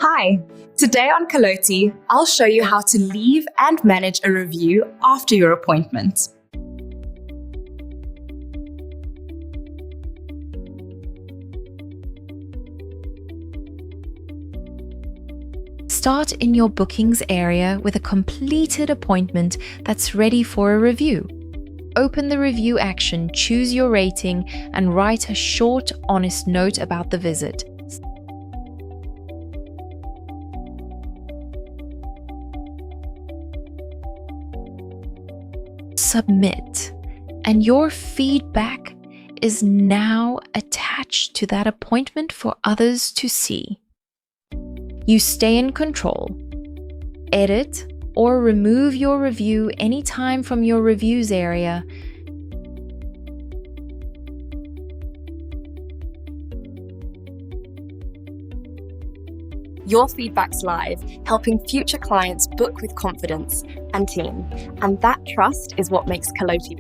Hi, today on Caloti, I'll show you how to leave and manage a review after your appointment. Start in your bookings area with a completed appointment that's ready for a review. Open the review action, choose your rating, and write a short, honest note about the visit. Submit, and your feedback is now attached to that appointment for others to see. You stay in control. Edit or remove your review anytime from your reviews area. Your feedback's live, helping future clients book with confidence and team. And that trust is what makes Caloti